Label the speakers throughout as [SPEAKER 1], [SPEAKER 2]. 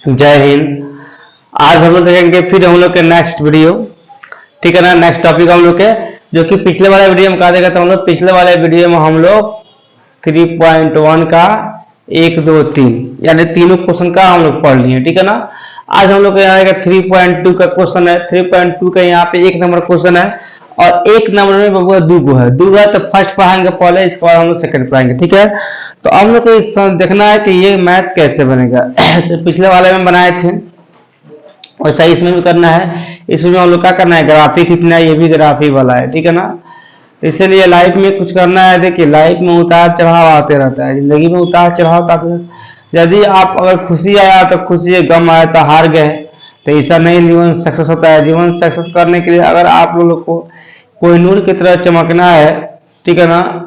[SPEAKER 1] जय हिंद। आज हम लोग देखेंगे फिर हम लोग के नेक्स्ट वीडियो, ठीक है ना। नेक्स्ट टॉपिक हम लोग के जो कि पिछले वाले वीडियो में कहा देगा, तो हम लोग पिछले वाले वीडियो में हम लोग 3.1 का 1 2 3 यानी तीनों क्वेश्चन का हम लोग पढ़ लिए, ठीक है ना। आज हम लोग का यहाँ 3.2 का क्वेश्चन है। 3.2 का यहाँ पे 1 नंबर क्वेश्चन है और 1 नंबर में बबुआ दो है तो फर्स्ट पढ़ाएंगे पहले, इसके बाद हम लोग सेकंड पढ़ाएंगे, ठीक है। तो हम लोग को देखना है कि ये मैथ कैसे बनेगा। पिछले वाले में बनाए थे वैसा इसमें भी करना है। इसमें हम लोग क्या करना है, ग्राफी खींचना है, ये भी ग्राफी वाला है, ठीक है ना। इसीलिए लाइफ में कुछ करना है। देखिए लाइफ में उतार चढ़ाव आते रहता है, जिंदगी में उतार चढ़ाव आते रहता है। यदि आप अगर खुशी आया तो खुशी है, गम आया तो हार गए, तो ऐसा नहीं जीवन सक्सेस होता है। जीवन सक्सेस करने के लिए अगर आप लोगों को कोई नूर की तरह चमकना है, ठीक है ना,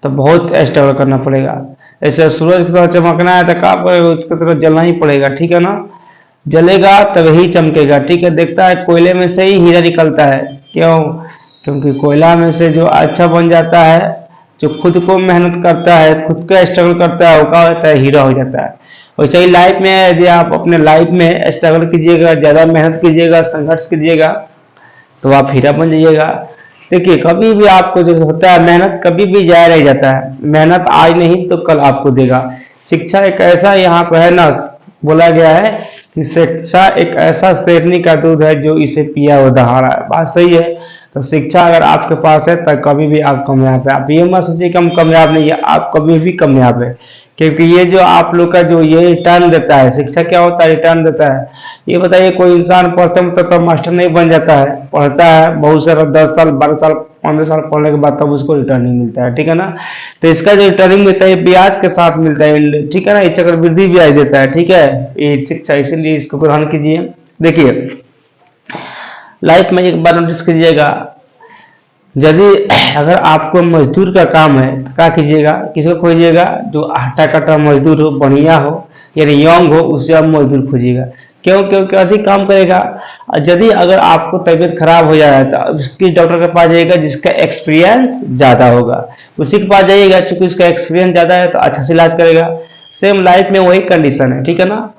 [SPEAKER 1] तो बहुत स्ट्रगल करना पड़ेगा। ऐसे सूरज की तरह चमकना है तो क्या करेगा, उसकी तरह जलना ही पड़ेगा, ठीक है ना। जलेगा तब ही चमकेगा, ठीक है। देखता है कोयले में से ही हीरा निकलता है, क्यों? क्योंकि कोयला में से जो अच्छा बन जाता है, जो खुद को मेहनत करता है, खुद का स्ट्रगल करता है, वो क्या होता है, हीरा हो जाता है। वैसे ही लाइफ में यदि आप अपने लाइफ में स्ट्रगल कीजिएगा, ज्यादा मेहनत कीजिएगा, संघर्ष कीजिएगा, तो आप हीरा बन जाइएगा। देखिए कभी भी आपको जो होता है, मेहनत कभी भी जाया नहीं जाता है। मेहनत आज नहीं तो कल आपको देगा। शिक्षा एक ऐसा यहाँ पर है ना, बोला गया है कि शिक्षा एक ऐसा शेरनी का दूध है जो इसे पिया वो दहाड़ा है। बात सही है। तो शिक्षा अगर आपके पास है तो कभी भी आप कामयाब है। आप ये मत सोचिए कि हम कामयाब नहीं है, आप कभी भी कामयाब है। क्योंकि ये जो आप लोग का जो ये रिटर्न देता है, शिक्षा क्या होता है, रिटर्न देता है। ये बताइए कोई इंसान पढ़ते तो मास्टर नहीं बन जाता है, पढ़ता है बहुत सारा 10 साल 12 साल 15 साल पढ़ने के बाद तब उसको रिटर्निंग मिलता है, ठीक है ना। तो इसका जो रिटर्निंग मिलता है ब्याज के साथ मिलता है, ठीक है ना। ये चक्रवृद्धि ब्याज देता है, ठीक है, ये शिक्षा। इसीलिए इसको ग्रहण कीजिए। देखिए लाइफ में एक बार नोटिस कीजिएगा, यदि अगर आपको मजदूर का काम है तो क्या कीजिएगा, किसको खोजिएगा, जो आटा कटा मजदूर हो, बढ़िया हो, यानी यंग हो, उससे आप मजदूर खोजिएगा। क्यों? क्योंकि अधिक काम करेगा। यदि अगर आपको तबीयत खराब हो जाए तो किस डॉक्टर के पास जाइएगा, जिसका एक्सपीरियंस ज्यादा होगा, उसी के पास जाइएगा। चूंकि उसका एक्सपीरियंस ज्यादा है तो अच्छा से इलाज करेगा। सेम लाइफ में वही कंडीशन है, ठीक है ना।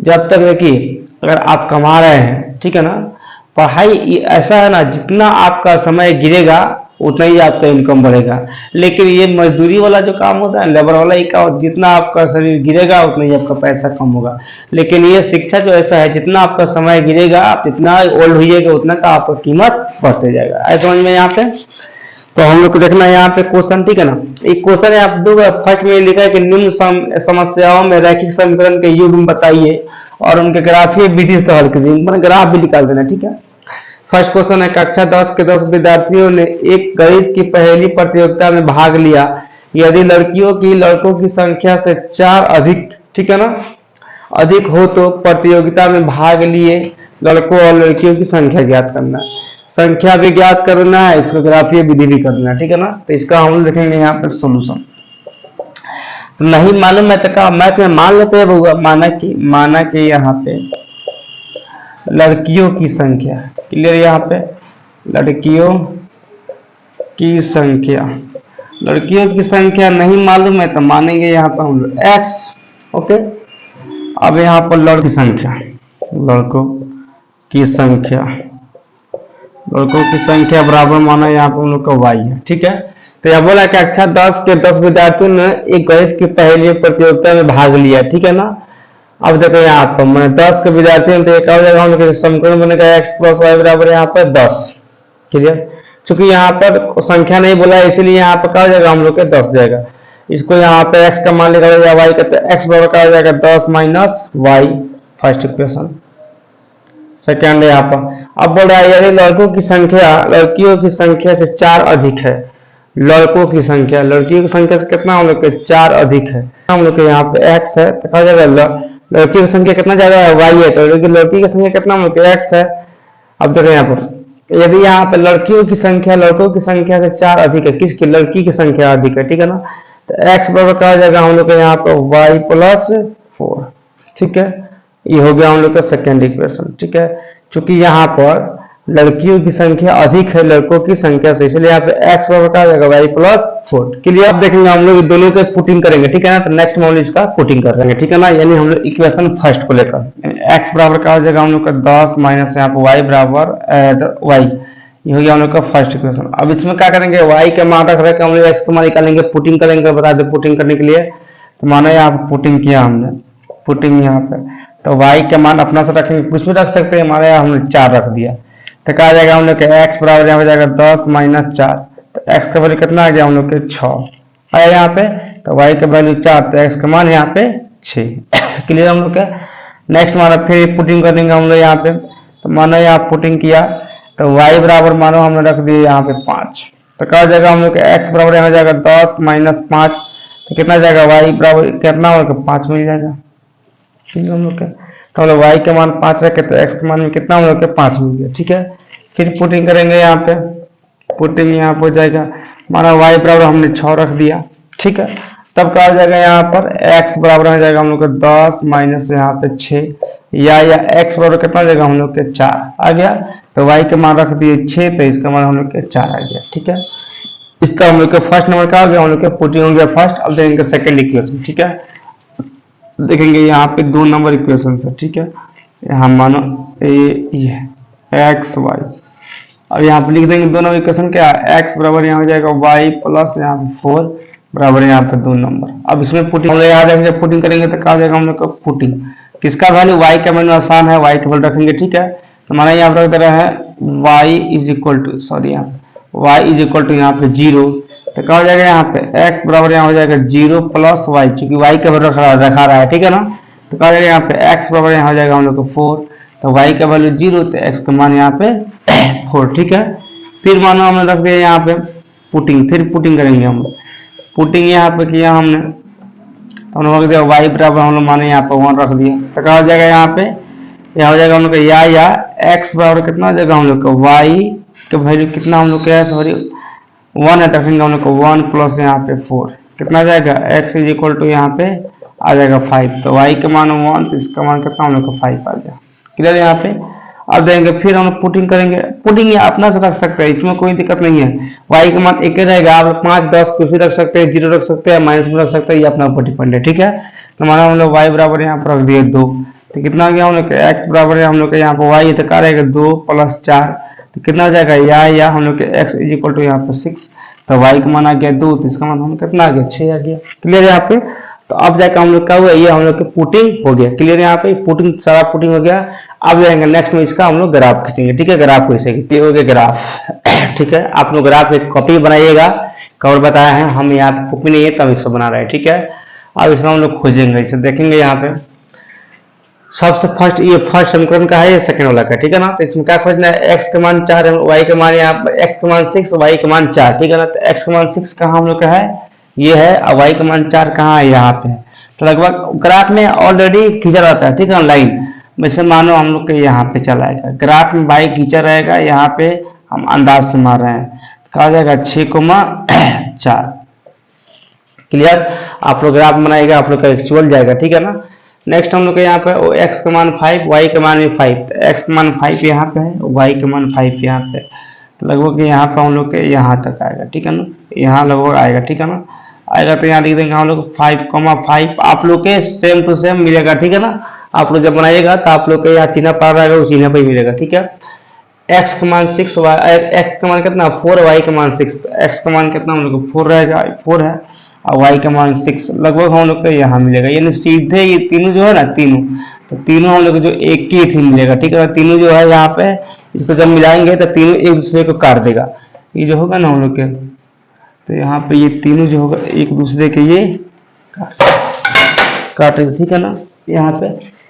[SPEAKER 1] जब तक देखिए अगर आप कमा रहे हैं, ठीक है ना, पढ़ाई ऐसा है ना, जितना आपका समय गिरेगा उतना ही आपका इनकम बढ़ेगा। लेकिन ये मजदूरी वाला जो काम होता है, लेबर वाला ही का, जितना आपका शरीर गिरेगा उतना ही आपका पैसा कम होगा। लेकिन ये शिक्षा जो ऐसा है, जितना आपका समय गिरेगा, आप जितना ओल्ड होइएगा उतना का आपका कीमत बढ़ते जाएगा। ऐसा समझ में यहाँ पे। तो हम लोग को देखना है यहाँ पे क्वेश्चन, ठीक है ना। एक क्वेश्चन है, आप दो फर्स्ट में लिखा है कि निम्न समस्याओं में रैखिक समीकरण के युग्म बताइए और उनके ग्राफीय विधि से हल कीजिए। मैंने ग्राफ भी निकाल देना, ठीक है। फर्स्ट क्वेश्चन है, कक्षा 10 के 10 विद्यार्थियों ने एक गणित की पहेली प्रतियोगिता में भाग लिया। यदि लड़कियों की लड़कों की संख्या से 4 अधिक, ठीक है ना, अधिक हो तो प्रतियोगिता में भाग लिए लड़कों और लड़कियों की संख्या ज्ञात करना है। संख्या भी ज्ञात करना है, इसको ग्राफीय विधि भी करना है, ठीक है ना। तो इसका हम लोग देखेंगे यहाँ पे सोल्यूशन। नहीं मालूम है तो क्या मैथ में मान लेते हैं, माना कि यहाँ पे लड़कियों की संख्या, क्लियर, यहाँ पे लड़कियों की संख्या नहीं मालूम है तो मानेंगे यहाँ पर हम लोग x, ओके। अब यहाँ पर लड़कों की संख्या बराबर माना यहाँ पर हम लोग का y है, ठीक है। तो यह बोला कि कक्षा 10 के 10 विद्यार्थियों ने एक गणित की पहेली प्रतियोगिता में भाग लिया, ठीक है ना। अब देखो यहाँ पर मैंने 10 के विद्यार्थियों में, तो एक हो जाएगा हम लोग समीकरण बनेगा x + y बराबर यहाँ पर 10, क्लियर। चूंकि यहाँ पर संख्या नहीं बोला है इसलिए यहाँ पर क्या हो जाएगा, हम लोग के 10 जाएगा। इसको यहाँ पे x का मान निकालेगा y का, तो x बराबर क्या हो जाएगा 10 - y, फर्स्ट इक्वेशन। सेकेंड यहाँ पर अब बोल रहा है यदि लड़कियों की संख्या से 4 अधिक है, लड़कियों की संख्या से कितना हम लोग के 4 अधिक है, हम लोग के यहाँ पे x है, तो कहा जाएगा लड़कियों की संख्या कितना ज्यादा है, y है, तो लड़की की संख्या कितना हम लोग के x है। अब देखो यहाँ पर यदि यहाँ पे लड़कों की संख्या से 4 अधिक है, किसकी, लड़की की संख्या अधिक है, ठीक है ना। तो x बराबर क्या हो जाएगा हम लोग के यहाँ पे y + 4, ठीक है। ये हो गया हम लोग का सेकेंड इक्वेशन, ठीक है। चूंकि यहाँ पर लड़कियों की संख्या अधिक है लड़कों की संख्या से, इसलिए यहाँ पे x बराबर क्या हो जाएगा y + 4। क्लियर। आप देखेंगे हम लोग दोनों के पुटिंग करेंगे, ठीक है ना। तो नेक्स्ट हम लोग इसका पुटिंग कर रहे हैं, ठीक है ना। यानी हम लोग इक्वेशन फर्स्ट को लेकर x बराबर क्या हो जाएगा हम लोग का 10 माइनस यहाँ पे y बराबर y, ये हो गया हम लोग का फर्स्ट इक्वेशन। अब इसमें क्या करेंगे, y के मान रख रहे हम लोग x का मान निकालेंगे, पुटिंग करेंगे। बता दे पुटिंग करने के लिए, तो माना यहाँ पे पुटिंग किया हमने, पुटिंग यहाँ पे, तो y के मान अपना से रखेंगे, कुछ भी रख सकते हैं, हमारे यहाँ हमने 4 रख दिया। तो क्या आ जाएगा हम लोग के x बराबर यहाँ हो जाएगा 10 माइनस 4, तो x का वैल्यू कितना आ गया हम लोग के 6 आया यहाँ पे। तो y का वैल्यू 4, तो x का मान यहाँ पे 6। क्लियर हम लोग का। नेक्स्ट माना फिर पुटिंग कर देंगे हम लोग यहाँ पे, तो मानो यहाँ पुटिंग किया, तो y बराबर मानो हमने रख दिया यहाँ पे 5, तो क्या हो जाएगा हम लोग के x बराबर यहाँ हो जाएगा 10 माइनस 5, तो कितना जाएगा y बराबर कितना होगा 5 मिल जाएगा। ठीक है हम लोग का, तो हम लोग y के मान 5 रखे, तो x के मान में कितना हम लोग के 5 मिल गया, ठीक है। फिर पुटिंग करेंगे यहाँ पे, पुटिंग यहाँ पे हो जाएगा, माना y बराबर हमने 6 रख दिया, ठीक है। तब क्या हो जाएगा यहाँ पर x बराबर हो जाएगा हम लोग का 10 माइनस यहाँ पे 6, या x बराबर कितना हो जाएगा हम लोग के 4 आ गया। तो y के मान रख दिए 6, तो इसका मान हम लोग के 4 आ गया, ठीक है। इसका हम लोग का फर्स्ट नंबर क्या हो गया, हम लोग के पुटिंग हो गया फर्स्ट। अब देखेंगे सेकंड इक्वेशन, ठीक है। देखेंगे यहाँ पे 2 नंबर इक्वेशन है, ठीक है। यहाँ मानो ये एक्स वाई, अब यहाँ पे लिख देंगे 2 नंबर इक्वेशन क्या, x बराबर यहाँ हो जाएगा y प्लस यहाँ पे 4 बराबर यहाँ पे 2 नंबर। अब इसमें पुटिंग हम लोग यहाँ देखेंगे, पुटिंग करेंगे तो क्या हो जाएगा हम लोग का पुटिंग, किसका वैल्यू y का वैल्यू आसान है, y का वैल्यू रखेंगे, ठीक है। तो हमारा यहाँ पर रख रहा है y is equal to, sorry यहाँ पे y इज इक्वल टू यहाँ पे 0, तो क्या हो जाएगा यहाँ पे x बराबर यहाँ हो जाएगा 0 प्लस y, चूंकि y का वैल्यू रखा रहा है, ठीक है ना। तो क्या हो जाएगा यहाँ पे x बराबर यहाँ हो जाएगा हम लोग को 4, तो y का वैल्यू 0, तो x का मान यहाँ पे 4, ठीक है। फिर मानो हमने रख दिया यहाँ पे पुटिंग, फिर पुटिंग करेंगे हम लोग, पुटिंग यहाँ पे किया हमने, तो हम लोग रख दिया y बराबर हम लोग माने यहाँ पे 1 रख दिया, तो क्या हो जाएगा यहाँ पे, यहाँ हो जाएगा हम लोग का या x बराबर कितना हो जाएगा हम लोग का y का वैल्यू कितना हम लोग का, सॉरी 1 है, तो रखेंगे हम लोग को 1 प्लस यहाँ पे 4 कितना आ जाएगा, x इज इक्वल टू यहाँ पे आ जाएगा 5, तो y का मान 1, तो इसका मान कितना हम लोग का 5 आ गया। क्लियर यहाँ पे। अब देंगे फिर हम पुटिंग करेंगे, पुटिंग ये अपना से रख सकते हैं, इसमें कोई दिक्कत नहीं है। y का मान एक ही रहेगा, आप 5 10 कुछ भी रख सकते हैं, 0 रख सकते हैं, माइनस में रख सकते हैं, ये अपना ऊपर डिपेंड है, ठीक है। तो माना हम लोग y बराबर यहाँ पर रख दिए 2, तो कितना आ गया हम लोग का x बराबर है हम लोग का यहाँ पर y, तो क्या रहेगा 2 प्लस 4, तो कितना आ जाएगा या हम लोग के x इज इक्वल टू यहाँ पे 6, तो y का मान आ गया 2, तो इसका मान हम कितना आ गया 6 आ गया। क्लियर है यहाँ पे। तो अब जाकर हम लोग क्या हुआ, ये हम लोग की पुटिंग हो गया। क्लियर है यहाँ पे, पुटिंग सारा पुटिंग हो गया। अब जाएंगे नेक्स्ट में इसका हम लोग ग्राफ खींचेंगे, ठीक है। ग्राफ को ऐसे हो गया ग्राफ, ठीक है। आप लोग ग्राफ एक कॉपी बनाइएगा, कवर बताया है, हम यहाँ पे कॉपी नहीं है तब इसको बना रहे हैं, ठीक है। अब इसमें हम लोग खोजेंगे, इसे देखेंगे यहाँ पे सबसे फर्स्ट, ये फर्स्ट समीकरण का है, ये सेकंड वाला का, ठीक है ना। तो इसमें क्या खोजना है, x का मान 4 है, y का मान यहाँ पर x का मान 6, y का मान 4, ठीक है ना। तो x का मान 6 कहाँ हम लोग का है, ये है, और y का मान 4 कहाँ है, यहाँ पे। तो लगभग ग्राफ में ऑलरेडी खींचा रहता है, ठीक है, लाइन वैसे मानो हम लोग के यहाँ पे चला आएगा, ग्राफ में बाई खींचा रहेगा, यहाँ पे हम अंदाज से मार रहे हैं, कहा जाएगा 6,4। क्लियर। आप लोग ग्राफ बनाएगा, आप लोग का एक्चुअल जाएगा, ठीक है ना। नेक्स्ट हम लोग के यहाँ पे x का मान 5, y का मान भी 5, तो x का मान 5 यहाँ पे है, y का मान 5 यहाँ पे, तो लगभग यहाँ पे हम लोग के यहाँ तक आएगा, ठीक है ना, यहाँ लगभग आएगा, ठीक है ना। आएगा तो यहाँ लिख देंगे हम लोग 5,5, आप लोग के सेम टू सेम मिलेगा, ठीक है ना। आप लोग जब बनाइएगा तो आप लोग के यहाँ चिन्ह पड़ रहेगा, उस चिन्ह पर ही मिलेगा, ठीक है। x का मान 6, x का मान कितना 4, y का मान 6, तो x का मान कितना हम लोग 4 रहेगा, 4 है, और y का मान 6, लगभग हम लोग को यहाँ मिलेगा। यानी सीधे ये तीनों जो है ना, तीनों, तो तीनों हम लोग जो एक ही थी मिलेगा, ठीक है। तीनों जो है यहाँ पे, इसको जब मिलाएंगे तो तीनों एक दूसरे को काट देगा, ये जो होगा ना हम लोग के, तो यहाँ पे ये तीनों जो होगा एक दूसरे के ये काटेगा, ठीक है ना। यहाँ पे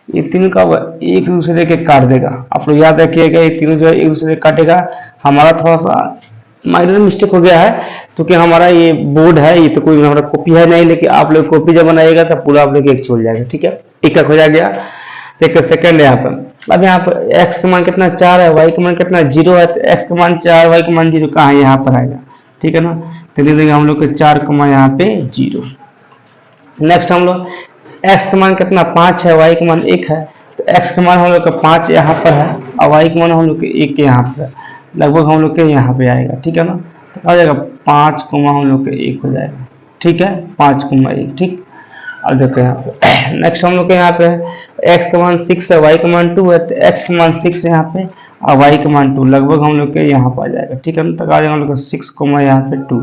[SPEAKER 1] ये तीनों का एक दूसरे के काट देगा, आप लोग याद रखिएगा, ये तीनों जो है एक दूसरे काटेगा। हमारा थोड़ा सा माइनर मिस्टेक हो गया है, क्योंकि हमारा ये बोर्ड है, ये तो कोई हमारा कॉपी है नहीं, लेकिन आप लोग कॉपी जब बनाइएगा तो पूरा आप लोग एक छोड़ जाएगा, ठीक है। एक का हो गया, एक सेकंड है यहाँ पर। अब यहाँ पर x का मान कितना 4 है, y का मान कितना 0 है, तो x का मान 4, y का मान 0 कहाँ है, यहाँ पर आएगा, ठीक है ना। तो लिख देंगे हम लोग के 4 का मान यहाँ पे 0। नेक्स्ट हम लोग x का मान कितना 5 है, y का मान 1 है, तो x का मान हम लोग का 5 यहाँ पर है, और y का मान हम लोग के 1 यहाँ पर, लगभग हम लोग के यहाँ पे आएगा, ठीक है ना। तो क्या हो जाएगा 5 कोमा हम लोग के 1 हो जाएगा, ठीक है, 5 कोमा 1, ठीक। अब देखो यहाँ पे नेक्स्ट हम लोग के यहाँ पे x का मान 6 है, y का मान 2 है, तो x का मान 6 है यहाँ पे और y का मान 2, लगभग हम लोग के यहाँ पर आ जाएगा, ठीक है ना। तो आ जाएगा हम लोग का 6 कोमा यहाँ पे 2।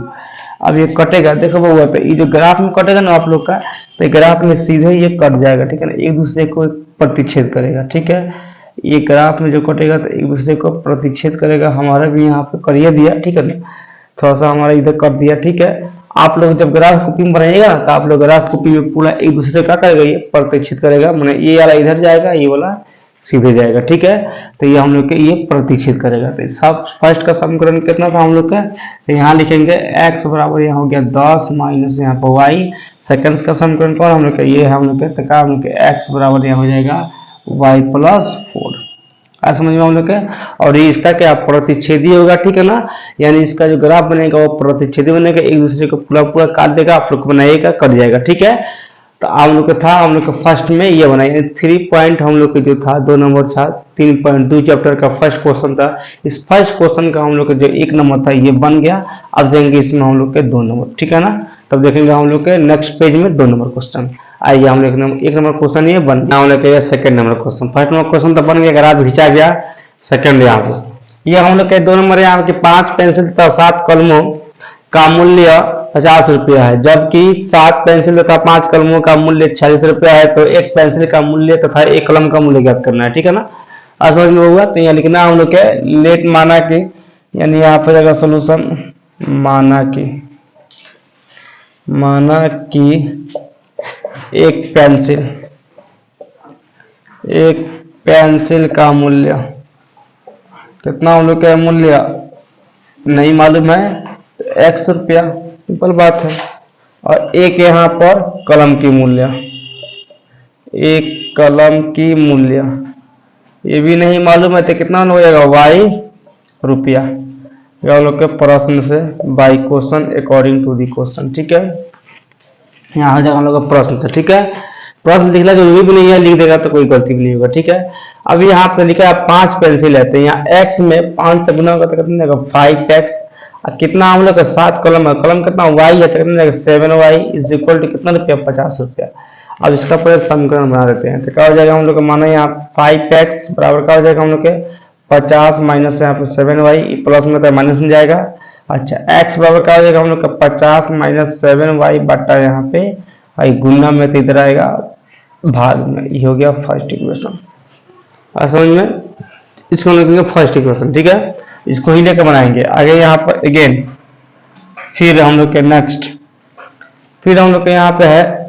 [SPEAKER 1] अब ये कटेगा, देखो बउआ, तो ये जो ग्राफ में कटेगा ना आप लोग का, तो ग्राफ में सीधे ये कट जाएगा, ठीक है ना, एक दूसरे को प्रतिच्छेद करेगा, ठीक है। ये ग्राफ में जो कटेगा तो एक दूसरे को प्रतिच्छेद करेगा। हमारा भी यहाँ पे करिए दिया, ठीक है ना, थोड़ा सा हमारा इधर कर दिया, ठीक है। आप लोग जब ग्राफ कॉपी में बनाइएगा तो आप लोग ग्राफ कॉपी में पूरा एक दूसरे का करेगा, ये प्रतिच्छेद करेगा, मैंने ये वाला इधर जाएगा, ये वाला सीधे जाएगा, ठीक है। तो ये हम लोग के ये प्रतिच्छेद करेगा। तो सब फर्स्ट का समीकरण कितना था हम लोग का, तो यहाँ लिखेंगे x बराबर यहाँ हो गया 10 माइनस यहाँ पर y। सेकंड का समीकरण कौन हम लोग का, ये है हम लोग के, तो हम लोग के x बराबर यहाँ हो जाएगा y प्लस 4। आज समझ में हम लोग के। और ये इसका क्या प्रतिच्छेदी होगा, ठीक है ना, यानी इसका जो ग्राफ बनेगा वो प्रतिच्छेदी बनेगा, एक दूसरे को पूरा पूरा काट देगा, आप लोग बनाइएगा, कट जाएगा, ठीक है। तो हम लोग का था, हम लोग का फर्स्ट में ये बनाया 3 पॉइंट हम लोग के जो था 2 नंबर था 3.2 चैप्टर का फर्स्ट क्वेश्चन था। इस फर्स्ट क्वेश्चन का हम लोग का जो 1 नंबर था ये बन गया। अब देंगे इसमें हम लोग के 2 नंबर, ठीक है ना। तब देखेंगे हम लोग के नेक्स्ट पेज में 2 नंबर क्वेश्चन। आइए हम लोग 1 नंबर क्वेश्चन ये बन गया, हम लोग के second number question. First number question तो बन गया, ग्राफ खींचा गया, सेकंड यहाँ पे ये हम लोग के 2 नंबर है, यहाँ के 5 पेंसिल तथा 7 कलमों का मूल्य 50 रुपया है, जबकि 7 पेंसिल तथा 5 कलमों का मूल्य 46 रुपया है। तो एक पेंसिल का मूल्य तथा एक कलम का मूल्य ज्ञात करना है, ठीक है ना। आज समझ में होगा। तो यहाँ लिखना हम लोग के लेट माना कि, यानी यहाँ पर जाएगा सोल्यूशन माना कि एक पेंसिल का मूल्य कितना, हम लोग का मूल्य नहीं मालूम है, x रुपया, सिंपल बात है। और एक यहाँ पर कलम की मूल्य, एक कलम की मूल्य ये भी नहीं मालूम है, तो कितना हो जाएगा y रुपया। ये हम लोग के प्रश्न से by question according to the question, ठीक है। यहाँ हो जाएगा हम लोग का प्रश्न से, ठीक है। प्रश्न लिखना जरूरी भी नहीं है, लिख देगा तो कोई गलती भी नहीं होगा, ठीक है। अब यहाँ पे लिखा है 5 पेंसिल है, तो यहाँ x में 5 से गुना होगा तो कितना जाएगा 5x। और कितना हम लोग का 7 कलम है, कलम कितना y है, तो कितना जाएगा 7y इज इक्वल टू कितना रुपया 50 रुपया। अब इसका पूरा समीकरण बना देते हैं। तो क्या हो जाएगा हम लोग का, माना यहाँ 5x बराबर क्या हो जाएगा हम लोग के 50 माइनस यहाँ पे 7y, प्लस में तो माइनस में जाएगा। अच्छा x बराबर क्या हो जाएगा हम लोग का 50 माइनस 7y बटा यहाँ पे आई गुना में, तो इधर आएगा भाग में। ये हो गया फर्स्ट इक्वेशन। समझ में, इसको लिखेंगे फर्स्ट इक्वेशन, ठीक है। इसको ही लेकर बनाएंगे आगे यहाँ पर अगेन। फिर हम लोग के नेक्स्ट, फिर हम लोग के यहाँ पे है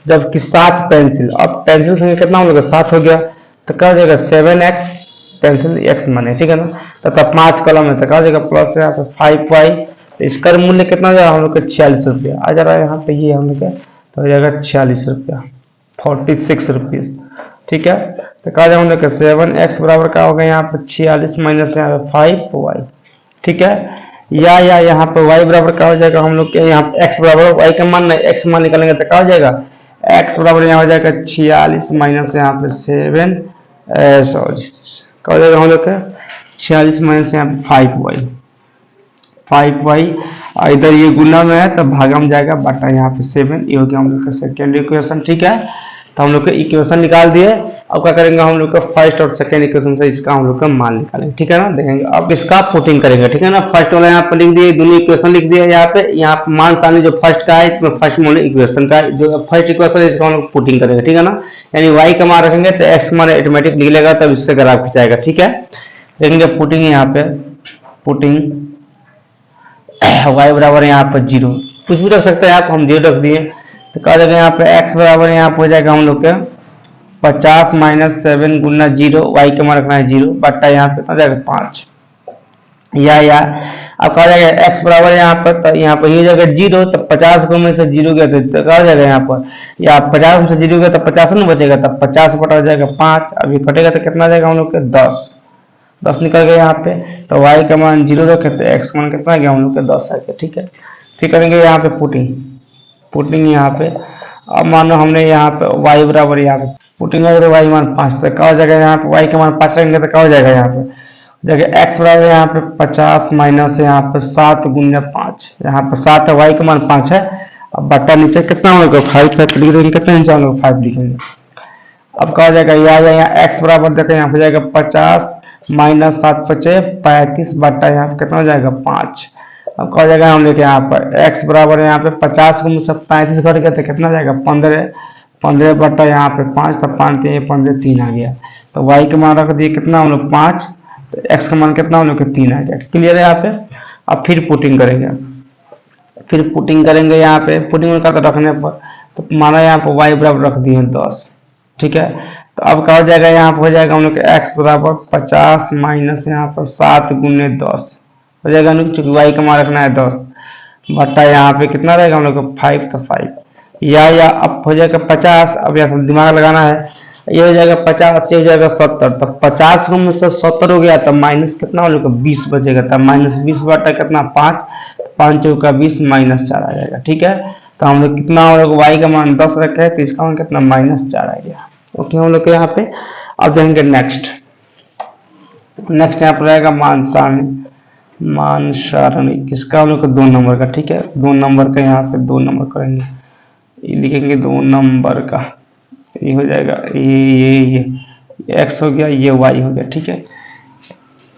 [SPEAKER 1] जबकि 7 पेंसिल, अब पेंसिल संख्या कितना हम लोग का 7 हो गया, तो क्या हो जाएगा 7x, पेंसिल x माने, ठीक है ना। तथा 5 कलम है, तो क्या हो जाएगा प्लस यहाँ पे 5y। तो इसका मूल्य कितना हो जाएगा हम लोग का 46 रुपया आ जा रहा है यहाँ पे, ये हम लोग का तो हो जाएगा 46 रुपया, 46 रुपीज, ठीक है। तो कहा जाए हम लोग 7x बराबर क्या होगा यहाँ पे 46 माइनस यहाँ पे 5y, ठीक है। या यहाँ पे y बराबर क्या हो जाएगा हम लोग के, यहाँ पे x बराबर y का मान नहीं, x मान निकालेंगे तो क्या हो जाएगा x बराबर यहाँ हो जाएगा 46 माइनस यहाँ पे 7 सॉरी क्या हो जाएगा हम लोग का 46 माइनस यहाँ पे 5y इधर ये गुना में है तो भागा में जाएगा बटा यहाँ पे 7। ये हो गया हम लोग का सेकेंड इक्वेशन, ठीक है। तो हम लोग के इक्वेशन निकाल दिए। अब क्या करेंगे हम लोग का फर्स्ट और सेकेंड इक्वेशन से इसका हम लोग का मान निकालेंगे, ठीक है ना। देखेंगे अब इसका पुटिंग करेंगे, ठीक है ना। फर्स्ट वाला यहाँ पर लिख दिए, दोनों इक्वेशन लिख दिए यहाँ पे मान सामने जो फर्स्ट का है इसमें फर्स्ट मान इक्वेशन का जो फर्स्ट इक्वेशन है इसका हम लोग पुटिंग करेंगे, ठीक है ना। यानी y का मान रखेंगे तो x मान ऑटोमेटिक लिख लेगा, तब इससे ग्राफ खिंचाएगा, ठीक है। देखेंगे पुटिंग, यहाँ पे पुटिंग y बराबर यहाँ पर 0, कुछ भी रख सकते हैं आप, हम 0 रख दिए। तो कह देंगे यहाँ पे x बराबर यहाँ पे हो जाएगा हम लोग के 50 माइनस 7 गुना 0, y का मान रखना है 0 बट्टा यहाँ पे आ जाएगा 5। या अब कहा जाएगा x बराबर यहाँ पर, तो यहाँ पर ये जाएगा 0, तो 50 को में से 0 गया तो कहा जाएगा यहाँ पर, या 50 में से 0 गया तो 50 नहीं बचेगा, तब 50 बटा हो जाएगा 5। अभी कटेगा तो कितना जाएगा हम लोग के 10 निकल गया यहाँ पे। तो y का मान 0 रखे तो x का मान कितना गया हम लोग के 10 आएगा, ठीक है। फिर करेंगे यहाँ पे पुटिंग यहाँ पे। अब मानो हमने यहाँ पे y बराबर यहाँ पे पुटिंग अगर y मान 5, तो क्या हो जाएगा यहाँ पे y का मान 5 रहेंगे तो क्या हो जाएगा यहाँ पे देखिए x बराबर यहाँ पे 50 माइनस यहाँ पे 7 गुने 5, यहाँ पे 7 है, y का मान 5 है। अब बट्टा नीचे कितना होगा 5 लिख देंगे, कितना नीचे होगा 5 लिखेंगे। अब कहा जाएगा यहाँ x बराबर देखो यहाँ पे जाएगा 50 माइनस 7 बचे 35 बट्टा यहाँ पे कितना हो जाएगा 5। अब कहा जाएगा हम लेके यहाँ पर x बराबर यहाँ पे 50 को मुझसे 35 घट गया तो कितना जाएगा 15, 15 बट्टा यहाँ पे 5, तो 5 3 15 3 आ गया। तो y का मान रख दिए कितना हम लोग 5, तो x का मान कितना हम लोग 3 आ गया। क्लियर है यहाँ पे। अब फिर पुटिंग करेंगे, यहाँ पे पुटिंग का रखने पर तो माना यहाँ पर y बराबर रख दिए 10, ठीक है। तो अब क्या हो जाएगा यहाँ पर हो जाएगा हम लोग x बराबर 50 माइनस यहाँ पर 7 गुने 10 हो जाएगा, चूंकि y का मान रखना है 10 बट्टा यहाँ पे कितना रहेगा हम लोग को 5, तो 5 या अब हो जाएगा 50। अब यहाँ दिमाग लगाना है, ये हो जाएगा 50, ये हो जाएगा 70, तो 50 में से 70 हो गया तो माइनस कितना हम लोग को 20 बचेगा, तो माइनस 20 बटा कितना 5, 5 चौका 20 माइनस 4 आ जाएगा, ठीक है। तो हम लोग कितना हम लोग y का मान 10 रखे हैं तो इसका मान कितना -4 आ गया। ओके हम लोग यहाँ पे। अब देखेंगे नेक्स्ट यहाँ पर रहेगा मान सारणी किसका हम लोग को 2 नंबर का, ठीक है। 2 नंबर का यहाँ पे 2 नंबर करेंगे, ये लिखेंगे 2 नंबर का, ये हो जाएगा ये x हो गया, ये y हो गया, ठीक है।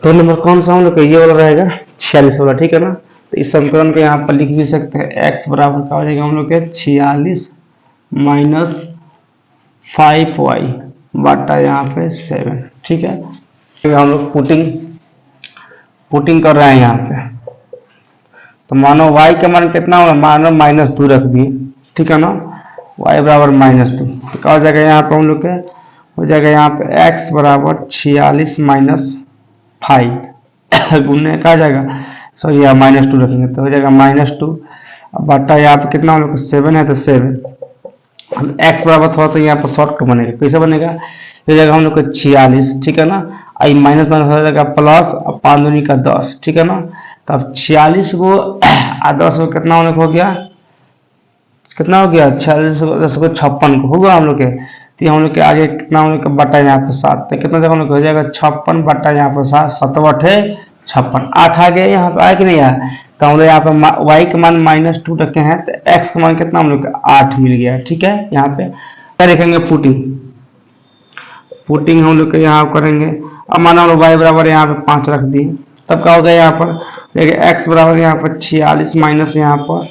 [SPEAKER 1] 2 नंबर कौन सा हम लोग ये वाला रहेगा 46 वाला, ठीक है ना। तो इस समीकरण को यहाँ पर लिख भी सकते हैं, x बराबर का हो जाएगा हम लोग के 46 माइनस 5y बटा यहाँ पे 7, ठीक है। तो हम लोग पुटिंग कर रहे हैं यहाँ पे, तो मानो y का मान कितना होगा, मानो -2 रख दिए, ठीक है ना। y बराबर -2 तो क्या हो जाएगा यहाँ पे हम लोग के हो जाएगा यहाँ पे x बराबर 46 माइनस 5 गुने क्या जाएगा, सॉरी यहाँ -2 रखेंगे तो हो जाएगा -2 बटा यहाँ पे कितना हम लोग 7 है तो 7। हम x बराबर थोड़ा सा यहाँ पर शॉर्ट बनेगा, कैसे बनेगा, हो जाएगा हम लोग को 46, ठीक है ना। आई माइनस हो जाएगा प्लस, अब 5 दूनी का 10, ठीक है ना। तो अब 46 को 10 को कितना हम लोग हो गया, कितना हो गया 46 को 10 को 56 को होगा हम लोग के। तो हम लोग के आगे कितना हम लोग का बटा यहाँ पे 7, तो कितना जगह हम लोग हो जाएगा 56 बटा यहाँ पे 7, 7 बटे 56 8 आ गया यहाँ पे, आया कि नहीं आया। तो हम लोग यहाँ पे y का मान -2 रखे हैं तो x का मान कितना हम लोग का 8 मिल गया, ठीक है। यहाँ पे क्या देखेंगे पुटिंग हम लोग के यहाँ करेंगे। अब माना हम लोग y बराबर यहाँ पे 5 रख दिए, तब क्या होगा यहाँ पर देखिए x बराबर यहाँ पर 46 माइनस यहाँ पर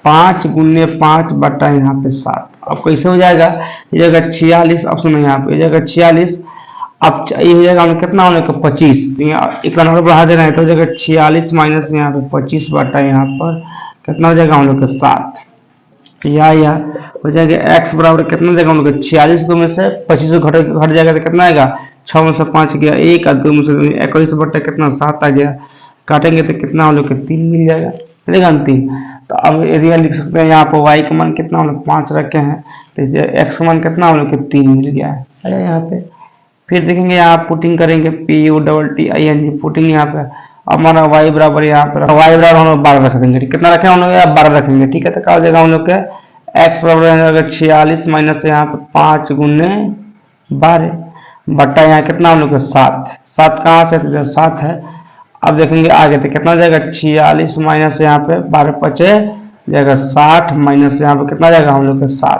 [SPEAKER 1] 5 गुने 5 बटा यहाँ पे 7। अब कैसे हो जाएगा, ये जगह 46, अब सुनो यहाँ पे ये जगह 46, अब ये हो जाएगा हम कितना होने का 25, एक नंबर बढ़ा दे रहे हैं तो हो जाएगा 46 माइनस यहाँ पे 25 बटा यहाँ पर कितना हो जाएगा हम लोग का 7 या हो जाएगा x बराबर कितना देगा हम लोग 46 को में से 25 घट जाएगा तो कितना आएगा 6 में से 5 गया 1 और 2 में से 21 बटा कितना 7 आ गया, काटेंगे तो कितना हम लोग के 3 मिल जाएगा, मिलेगा 3। तो अब एरिया लिख सकते हैं यहाँ पर y का मान कितना हम लोग 5 रखे हैं तो x का मान कितना हम लोग के 3 मिल गया है यहाँ पे। फिर देखेंगे यहाँ पुटिंग करेंगे PUTTING पुटिंग यहाँ पे। अब हमारा y बराबर यहाँ पर y बराबर हम लोग 12 रख देंगे, कितना रखे हम लोग 12 रखेंगे, ठीक है। तो क्या हो जाएगा हम लोग के x बराबर 46 माइनस यहाँ पे 5 गुने 12 बट्टा यहाँ कितना हम लोग का 7 कहाँ से 7 है। अब देखेंगे आगे तो कितना जाएगा 46 माइनस यहाँ पे 12 बचे जाएगा 60 माइनस यहाँ पे कितना जाएगा हम लोग का 7,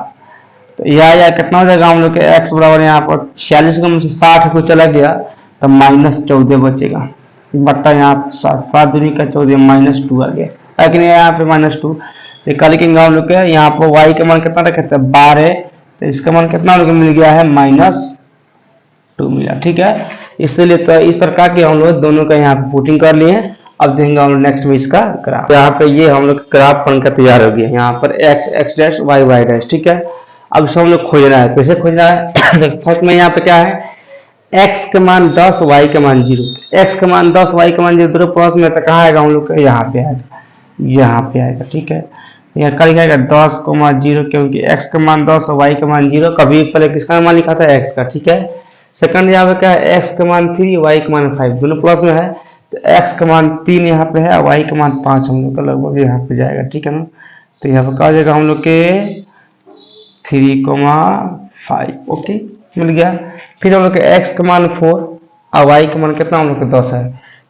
[SPEAKER 1] तो या कितना हो जाएगा हम लोग के x बराबर यहाँ पर 46 को 60 को चला गया तो -14 बचेगा बट्टा यहाँ 7 दूनी का 14 -2 आ गया, लेकिन यहाँ पे -2 तो कल लिखेंगे हम लोग के यहाँ पर y का मान कितना रखे थे 12, तो इसका मान कितना हम लोग मिल गया है -2 मिला, ठीक है। इसलिए तो इस प्रकार के हम लोग दोनों का यहाँ पे पुटिंग कर लिए। अब देखेंगे हम लोग नेक्स्ट में इसका ग्राफ, यहाँ पे ये हम लोग ग्राफ बनकर तैयार हो गया, यहाँ पर x डैश y डैश, ठीक है। अब इसको हम लोग खोजना है, कैसे खोजना है फर्स्ट में यहाँ पे क्या है x का मान 10 y का मान 0, x का मान 10 y का मान 0 दोनों प्लस में तो कहाँ आएगा हम लोग का यहाँ पे आएगा, ठीक है। यहाँ कल क्या आएगा 10,0 क्योंकि x का मान 10 y का मान 0, कभी पहले किसका मान लिखा था x का, ठीक है। सेकंड यहाँ पे क्या है x का मान 3 y का मान 5 दोनों प्लस में है, तो x का मान 3 यहाँ पे है y का मान 5 हम लोग का लगभग यहाँ पे जाएगा, ठीक है ना। तो यहाँ पे क्या हो जाएगा हम लोग के 3,5 ओके मिल गया। फिर हम लोग के x का मान 4 और y का मान कितना हम लोग के 10 है,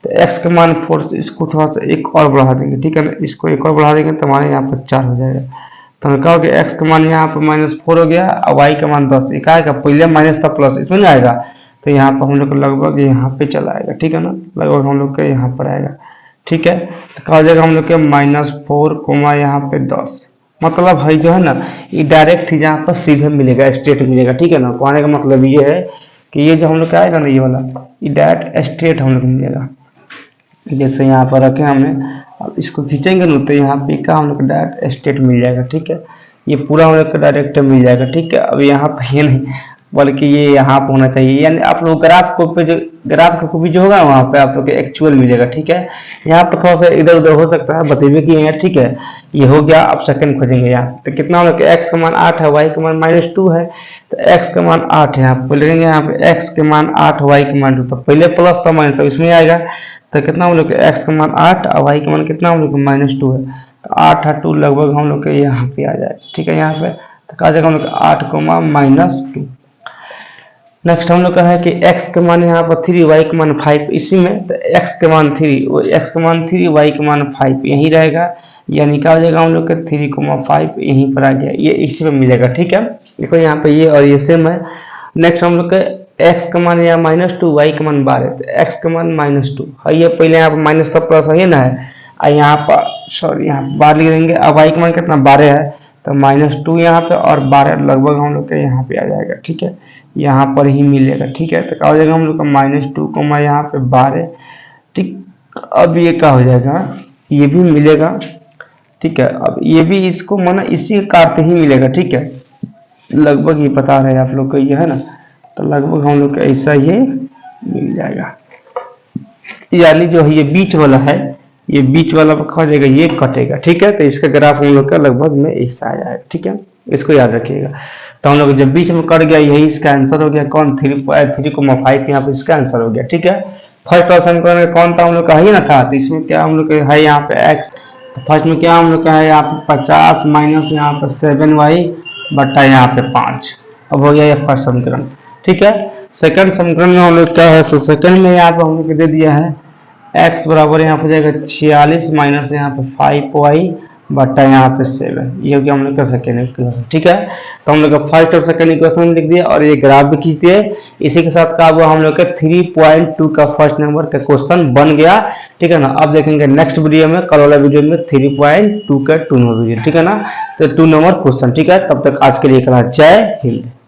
[SPEAKER 1] तो x का मान 4 से इसको थोड़ा सा एक और बढ़ा देंगे, ठीक है ना, इसको एक और बढ़ा देंगे तो हमारे यहाँ पर 4 हो जाएगा। तो हमने कहा कि x का मान यहाँ पर -4 हो गया और y का मान 10, एक आएगा, पहले माइनस था प्लस, इसमें नहीं आएगा, तो यहाँ पर हम लोग को लगभग यहाँ पे चला आएगा, ठीक है ना, लगभग हम लोग के यहाँ पर आएगा, ठीक है। तो कहा जाएगा हम लोग के -4 यहाँ पे 10, मतलब भाई जो है ना ये डायरेक्ट ही जहाँ पर सीधे मिलेगा, स्ट्रेट मिलेगा, ठीक है ना। कहने का मतलब ये है कि ये जो हम लोग का आएगा ना ये वाला, ये डायरेक्ट स्ट्रेट हम लोग मिलेगा। जैसे यहाँ पर रखे हमने, अब इसको खींचेंगे ना तो यहाँ पे का हम लोग को डायरेक्ट स्ट्रेट मिल जाएगा, ठीक है, ये पूरा हम लोग का डायरेक्ट मिल जाएगा, ठीक है। अब यहाँ पे ये नहीं बल्कि ये यहाँ पे होना चाहिए, यानी आप लोग ग्राफ को पे जो ग्राफ का कॉपी जो होगा वहाँ पे आप लोग एक्चुअल मिलेगा, ठीक है। यहाँ पर थोड़ा सा इधर उधर हो सकता है, बतेबे कि यहाँ, ठीक है, ये हो गया। अब सेकंड खोजेंगे यहाँ तो कितना हम लोग x का मान 8 है, y का मान -2 है, तो x का मान 8 है, यहाँ पे लेंगे, यहाँ पे x के मान 8, y के मान 2, तो पहले प्लस था माइनस, तो इसमें आएगा, तो कितना हम लोग के x का मान 8 और y का मान कितना हम लोग का -2 है, तो 8 और 2 लगभग हम लोग के यहाँ पे आ जाए, ठीक है। यहाँ पे तो कहा जाएगा हम लोग 8, -2। नेक्स्ट हम लोग का है कि x के मान यहाँ पर 3, y के मान 5, इसी में तो x के मान 3, y के मान 5 यही रहेगा, यानी क्या हो जाएगा हम लोग का 3,5 यहीं पर आ गया, ये इसी में मिलेगा, ठीक है। देखो यहाँ पे ये और ये सेम है। नेक्स्ट हम लोग का x का मान यहाँ -2, y का मान 12, तो x का मान -2 है, ये पहले यहाँ पर माइनस का प्लस है ना है, और यहाँ पर सॉरी यहाँ 12 लिख देंगे। अब y का मान कितना 12 है, तो -2 यहाँ पे और 12 लगभग हम लोग के यहाँ पे आ जाएगा, ठीक है, यहाँ पर ही मिलेगा, ठीक है। तो क्या हो जाएगा हम लोग का -2 यहाँ पे 12, ठीक। अब ये क्या हो जाएगा, ये भी मिलेगा, ठीक है। अब ये भी इसको माना इसी काटते ही मिलेगा, ठीक है, लगभग ये बता रहे हैं आप लोग को, ये है ना, तो लगभग हम लोग को ऐसा ये मिल जाएगा, यानी जो ये बीच वाला है, ये बीच वाला खा जाएगा, ये कटेगा, ठीक है। तो इसका ग्राफ हम लोग का लगभग में ऐसा आ जाएगा, ठीक है, इसको याद रखिएगा। तो हम लोग जब बीच में कट गया, यही इसका आंसर हो गया, कौन 3,5 यहाँ पे इसका आंसर हो गया, ठीक है। फर्स्ट ऑप्शन कौन था हम लोग का, ही ना था, तो इसमें क्या हम लोग है यहाँ पे x, तो फर्स्ट में क्या हम लोग का है यहाँ पे 50 माइनस यहाँ पे 7y बटा यहाँ पे 5, अब हो गया ये फर्स्ट समीकरण, ठीक है। सेकंड समीकरण में हम लोग क्या है, तो सेकंड में यहाँ पे हम लोग दे दिया है x बराबर यहाँ पे जाएगा 46 माइनस यहाँ पे 5y बटा यहाँ पे 7, ये हो गया हम लोग का सेकेंड इक्वेशन, ठीक है। तो हम लोग का फर्स्ट और सेकंड इक्वेशन लिख दिया और ये ग्राफ भी खींच दिए। इसी के साथ का वो हम लोग का 3.2 का फर्स्ट नंबर का क्वेश्चन बन गया, ठीक है ना। अब देखेंगे नेक्स्ट वीडियो में, कल वाला वीडियो में 3.2 का 2 नंबर वीडियो, ठीक है ना, तो 2 नंबर क्वेश्चन, ठीक है। तब तक आज के लिए जय हिंद।